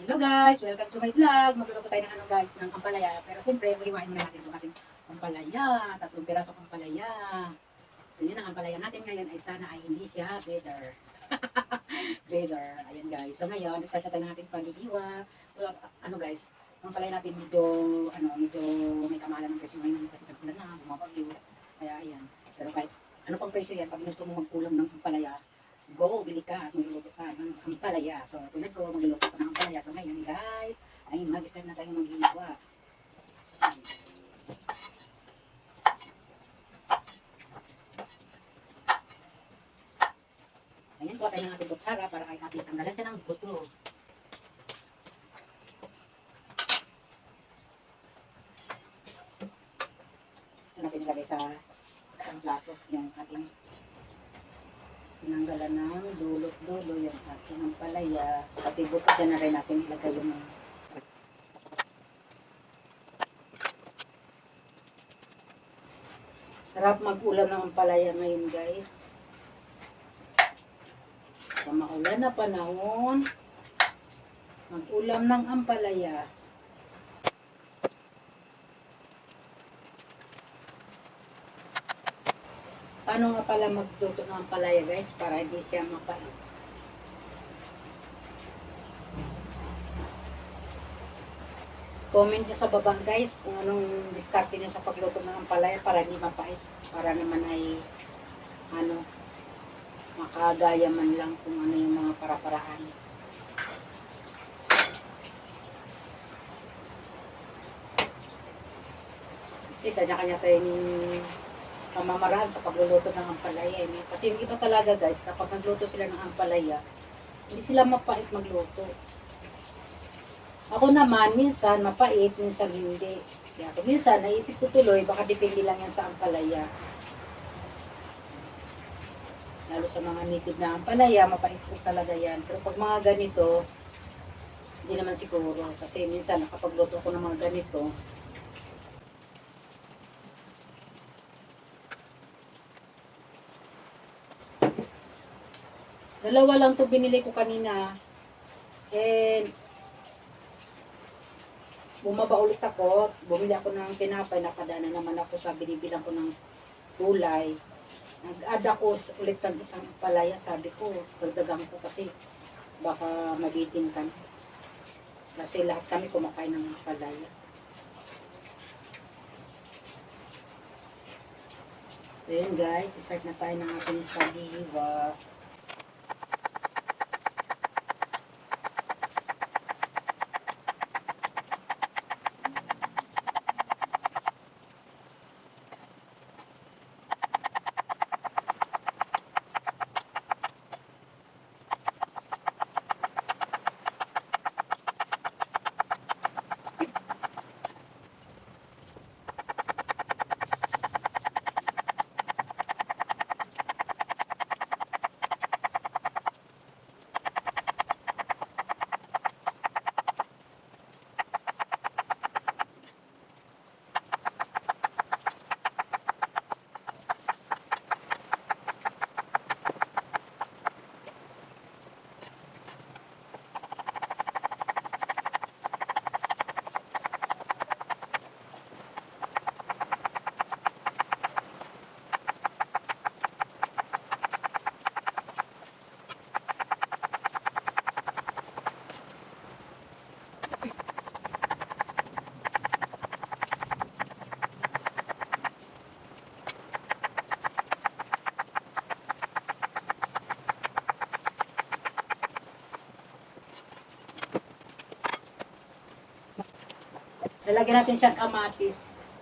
Hello guys! Welcome to my vlog. Magluluto tayo ng guys, ng ampalaya. Pero siyempre, mag-iwain muna natin itong ating ampalaya. 3 pirasong ampalaya. So yun ang ampalaya natin ngayon ay sana ay hindi siya bitter. Bitter. Ayan guys. So ngayon, start na tayo ng ating paghihiwa. So guys, ang ampalaya natin medyo may kamahalan ng presyo ngayon kasi tag-ulan na, bumabagyo. Kaya ayan. Pero kahit ano pang presyo yan, pag gusto mo magkulang ng ampalaya, go, bili ka at magluluto ka ng ampalaya. So, tulad ko, magluluto ka ng ampalaya. So, ngayon guys, ay mag-start na tayo maghiwa. Ayan, kuha tayo ng ating kutsara para kahit natin tanggalan siya ng buto. Ito natin ilagay sa isang plato yung ating tinanggalan ng dulot-dulo yung ating ampalaya. Pati buto dyan na rin natin ilagay yung sarap mag-ulam ng ampalaya ngayon guys. Sa maulan na panahon, mag-ulam ng ampalaya. Paano nga pala magluto ng ampalaya guys para hindi siya mapait? Comment nyo sa baba guys kung anong diskarte nyo sa pagluto ng ampalaya para hindi mapait. Para naman ay makagaya man lang kung ano yung mga para-paraan. Kasi kanya-kanya tayong pamamaraan sa pagluluto ng ampalaya. Kasi yung iba talaga guys, kapag nagluto sila ng ampalaya, hindi sila mapait magluto. Ako naman, minsan mapait, minsan hindi. Kaya minsan, naisip ko tuloy, baka depende lang yan sa ampalaya. Lalo sa mga native na ampalaya, mapait po talaga yan. Pero pag mga ganito, hindi naman siguro. Kasi minsan, nakapagluto ko ng mga ganito, dalawa lang to binili ko kanina. And bumaba ulit ako. Bumili ako ng tinapay. Nakadana naman ako sa binibilang ko ng gulay. Nag-add ako ulit ng isang palaya. Sabi ko, dagdagan ko kasi baka mabitin ka. Kasi lahat kami kumakain ng palaya. So yun guys, start na tayo ng ating paghihiwa. Lalagyan natin siyang kamatis,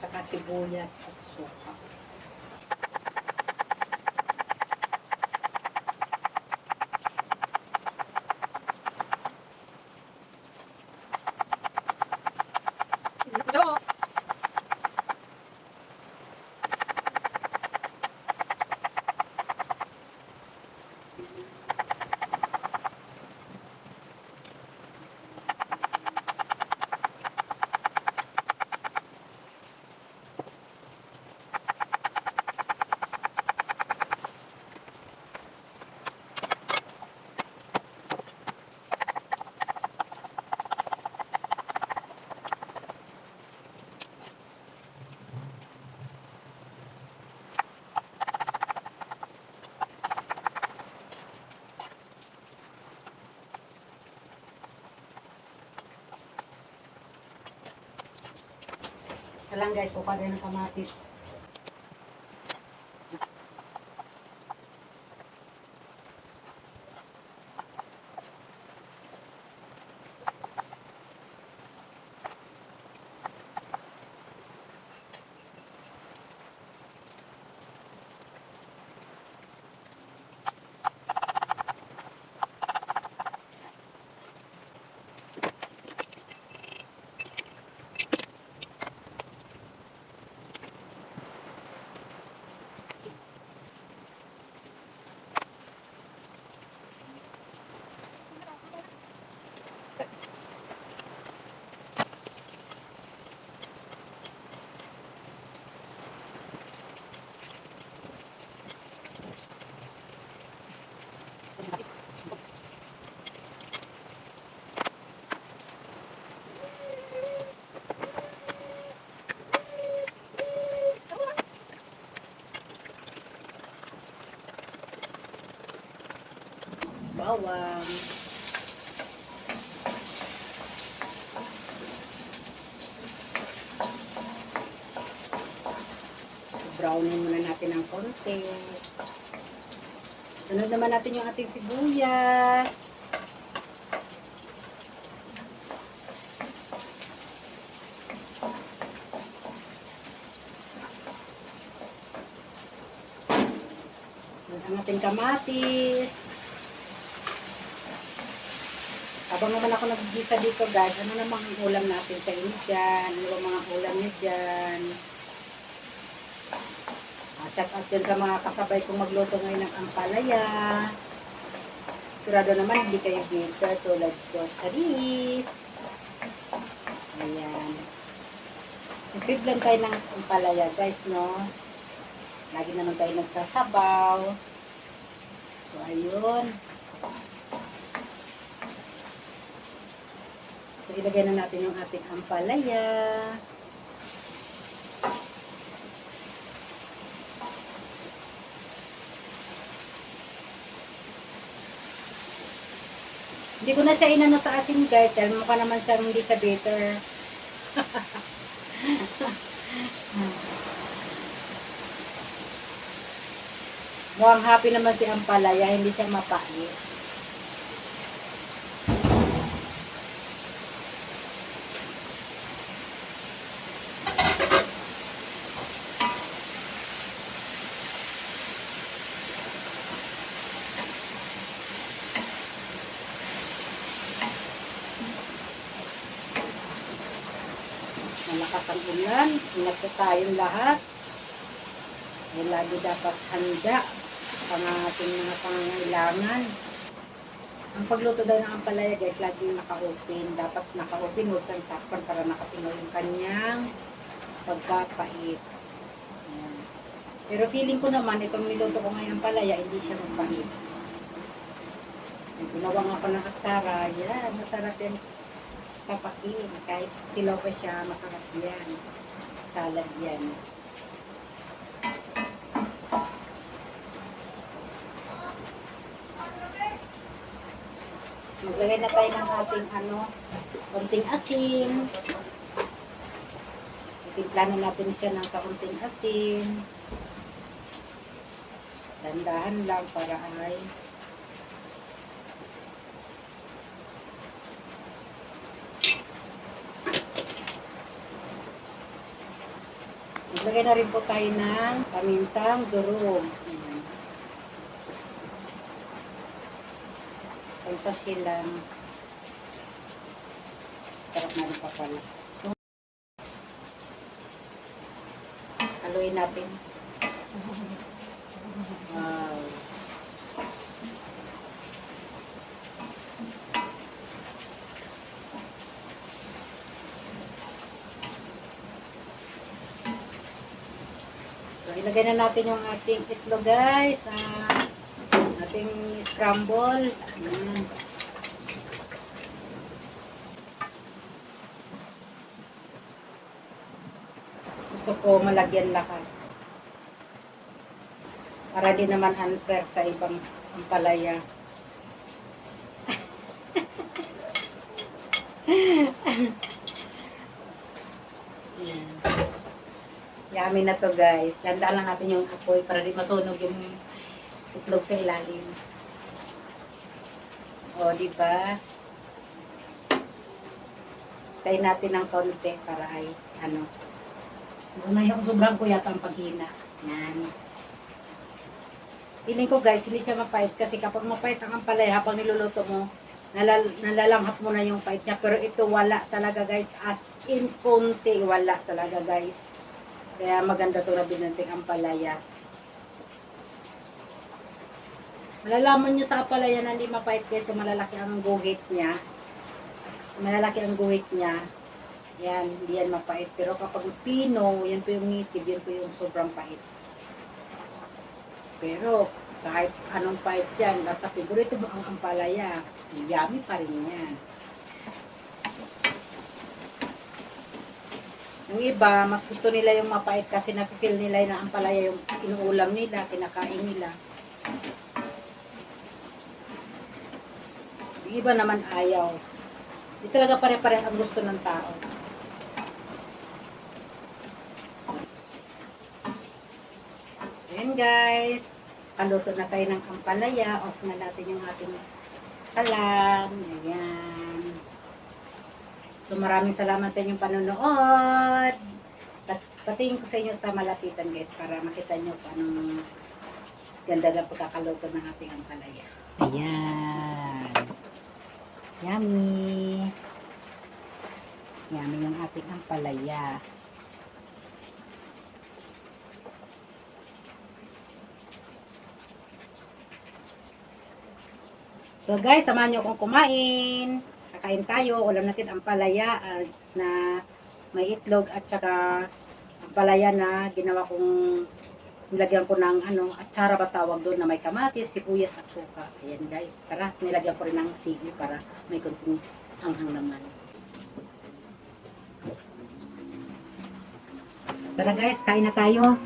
saka sibuyas at suka. Ito. Alang guys, kukuha tayo ng kamatis. Bawang. Brownin muna natin ng konti. Sunod naman natin yung ating sibuyas. Sunod ang ating kamatis. Habang naman ako nag-gisa dito guys, ano namang ulam natin sa inyo dyan? Ano ba mga ulam nyo dyan? Shout out dyan sa mga kasabay kong magluto ngayon ng ampalaya. Sigurado naman hindi kayo bitter tulad ko sa Riz. Ayan. Nag-feed lang tayo ng ampalaya guys, no? Lagi naman tayo nagsasabaw. So, ayun. So, ilagay na natin yung ating ampalaya. Hindi ko na siya inano sa asin guys. Dahil mukha naman siya hindi siya bitter. Mukhang happy naman si ampalaya. Hindi siya mapait. Malakas ang ulan, ingat po tayong lahat. Ay lagi dapat handa ang ating mga pangangailangan. Ang pagluto daw ng ampalaya guys, laging naka-open. Dapat naka-open, huwag siyang takpan para nakasingaw yung kanyang pagkapait. Ayan. Pero feeling ko naman, itong niluto ko ngayon ampalaya, hindi siya magpait. Ginawa nga pa ng atsara, yan, masarap yan. Papakin, kahit tilaw pa siya, masarap yan. Salad yan. Maglagay na tayo ng ating konting asin. Itimplahan natin siya ng kaunting asin. Dandahan lang para ay maglagay na rin po tayo ng pamintang durog. Ayan. Pagsasin lang. Sarap na rin pa pala. So, haluin natin. Wow. So, ilagay na natin yung ating itlog guys. Ating scramble. Ayan. Gusto ko malagyan lahat. Para di naman unfair sa ibang ampalaya. Ayan. Yummy na to guys. Tandaan lang natin yung apoy para di masunog yung itlog sa ilalim. O, di ba? Tayo natin ng konti para ay, ano. Muna yung sobrang ko yata ang paghina. Yan. Feeling ko guys, hindi siya mapait kasi kapag mapait ang ampalaya habang niluluto mo, nalalanghap mo na yung pait niya. Pero ito wala talaga guys. As in konti, wala talaga guys. Kaya maganda ito na binanting ampalaya. Malalaman nyo sa ampalaya na hindi mapait guys, so malalaki ang guhit niya. Malalaki ang guhit niya. Yan, hindi yan mapait. Pero kapag pino, yan po yung native, yan po yung sobrang pait. Pero kahit anong pait yan, basta favorito mo ang ampalaya, yummy pa rin yan. Yung iba, mas gusto nila yung mapait kasi napipil nila na ampalaya yung inuulam nila, kinakain nila. Yung iba naman ayaw. Di talaga pare-pare ang gusto ng tao. Ayan guys, paluto na tayo ng ampalaya. Off na natin yung ating kalan. Ayan. So maraming salamat sa inyong panonood. Patingin ko sa inyo sa malapitan guys para makita nyo kung anong ganda ng pagkakaluto ng ating ampalaya. Ayan. Yummy. Yummy yung ating ampalaya. So guys, samahan nyo akong kumain. Kakain tayo. Ulam natin ang palaya na may itlog at saka ang palaya na ginawa kong nilagyan ko ng atsara ba tawag doon na may kamatis, sibuyas at suka. Ayan guys. Tara, nilagyan ko rin ng sili para may kunting hanghang naman. Tara guys, kain na tayo.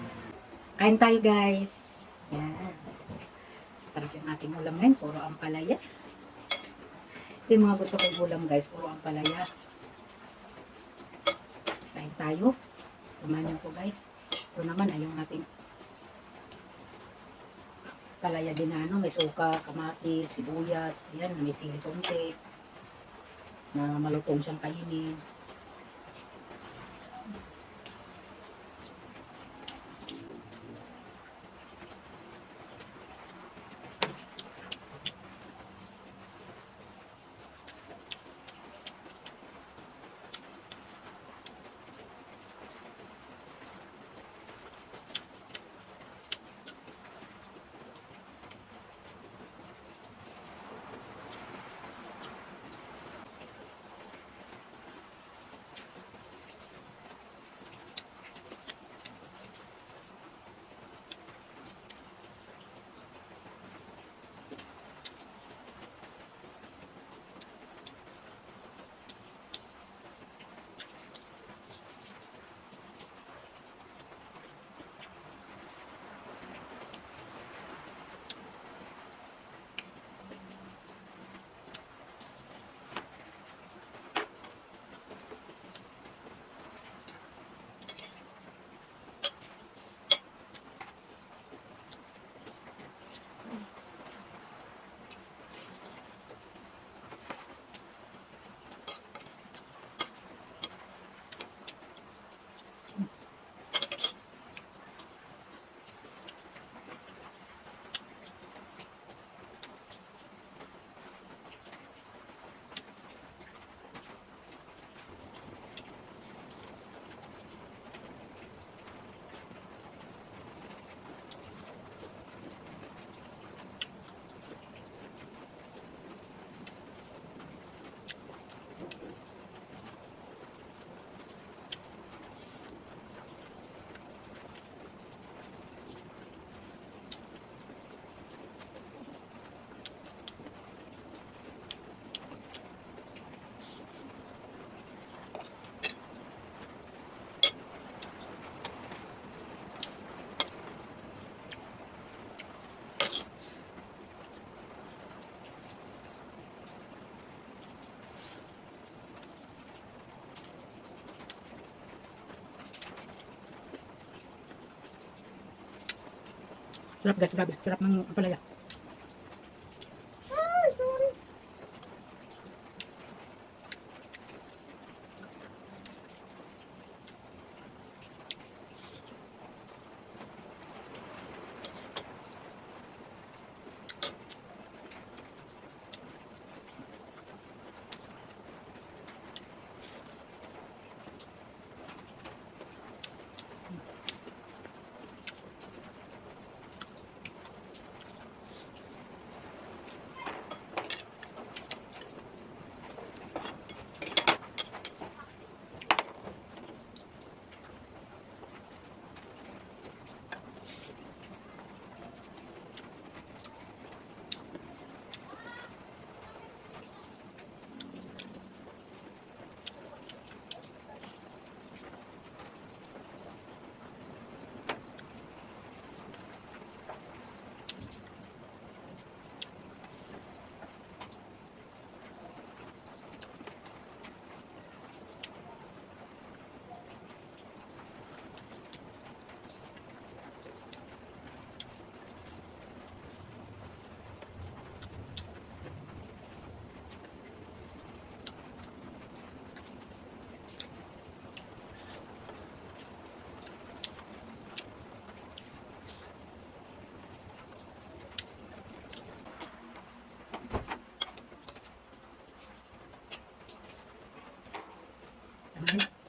Kain tayo guys. Ayan. Sarap yung ating ulam ngayon. Puro ampalaya. Ito yung mga gusto kong ulam guys. Puro ampalaya. Kain tayo. Tumahan ko guys. Ito naman ay yung ating palaya din na may suka, kamatis, sibuyas. Yan, may sili konti. Na malutong siyang kainin. Sarap guys, grabe. Sarap ng ampalaya. Ayan.